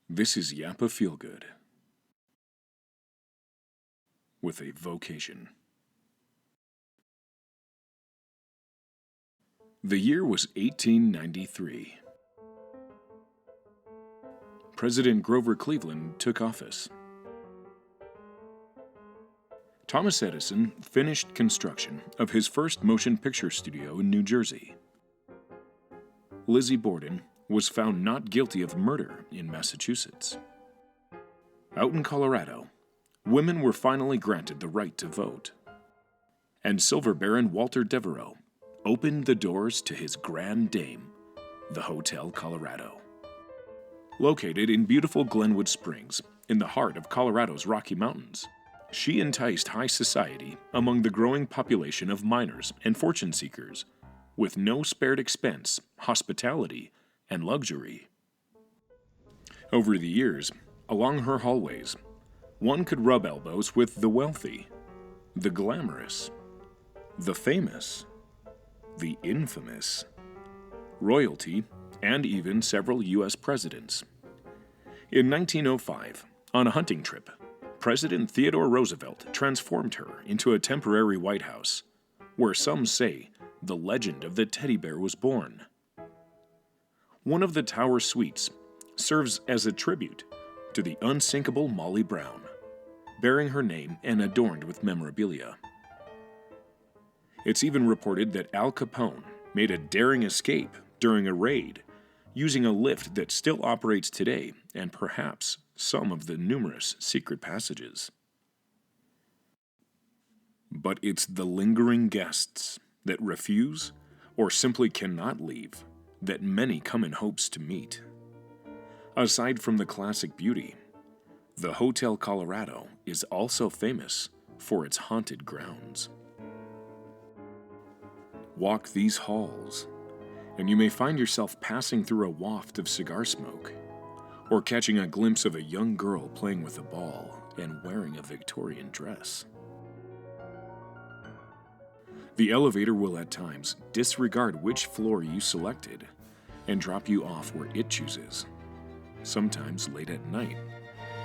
This is Yappa Feelgood with a vocation. The year was 1893. President Grover Cleveland took office. Thomas Edison finished construction of his first motion picture studio in New Jersey. Lizzie Borden was found not guilty of murder in Massachusetts. Out in Colorado, women were finally granted the right to vote. And Silver Baron Walter Devereux opened the doors to his grand dame, the Hotel Colorado. Located in beautiful Glenwood Springs, in the heart of Colorado's Rocky Mountains, she enticed high society among the growing population of miners and fortune seekers, with no spared expense, hospitality, and luxury. Over the years, along her hallways, one could rub elbows with the wealthy, the glamorous, the famous, the infamous, royalty, and even several U.S. presidents. In 1905, on a hunting trip, President Theodore Roosevelt transformed her into a temporary White House, where some say the legend of the teddy bear was born. One of the tower suites serves as a tribute to the unsinkable Molly Brown, bearing her name and adorned with memorabilia. It's even reported that Al Capone made a daring escape during a raid, using a lift that still operates today and perhaps some of the numerous secret passages. But it's the lingering guests that refuse or simply cannot leave that many come in hopes to meet. Aside from the classic beauty, the Hotel Colorado is also famous for its haunted grounds. Walk these halls, and you may find yourself passing through a waft of cigar smoke, or catching a glimpse of a young girl playing with a ball and wearing a Victorian dress. The elevator will at times disregard which floor you selected and drop you off where it chooses. Sometimes late at night,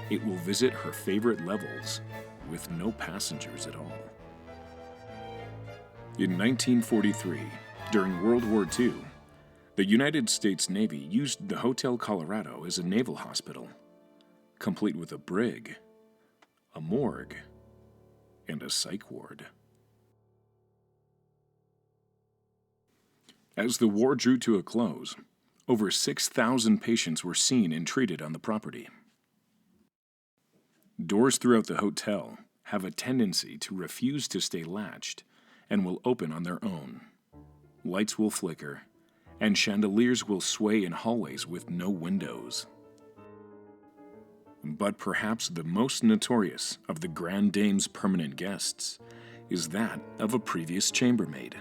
it will visit her favorite levels with no passengers at all. In 1943, during World War II, the United States Navy used the Hotel Colorado as a naval hospital, complete with a brig, a morgue, and a psych ward. As the war drew to a close, over 6,000 patients were seen and treated on the property. Doors throughout the hotel have a tendency to refuse to stay latched and will open on their own. Lights will flicker, and chandeliers will sway in hallways with no windows. But perhaps the most notorious of the Grand Dame's permanent guests is that of a previous chambermaid.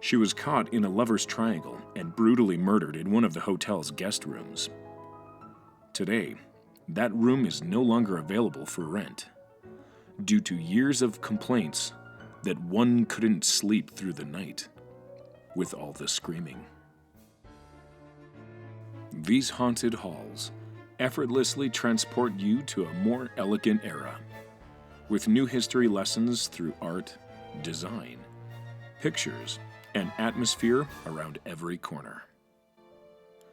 She was caught in a lover's triangle and brutally murdered in one of the hotel's guest rooms. Today, that room is no longer available for rent, due to years of complaints that one couldn't sleep through the night with all the screaming. These haunted halls effortlessly transport you to a more elegant era, with new history lessons through art, design, pictures, and atmosphere around every corner.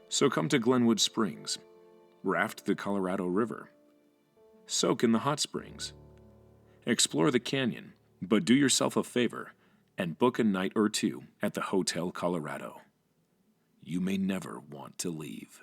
So come to Glenwood Springs, raft the Colorado River, soak in the hot springs, explore the canyon, but do yourself a favor and book a night or two at the Hotel Colorado. You may never want to leave.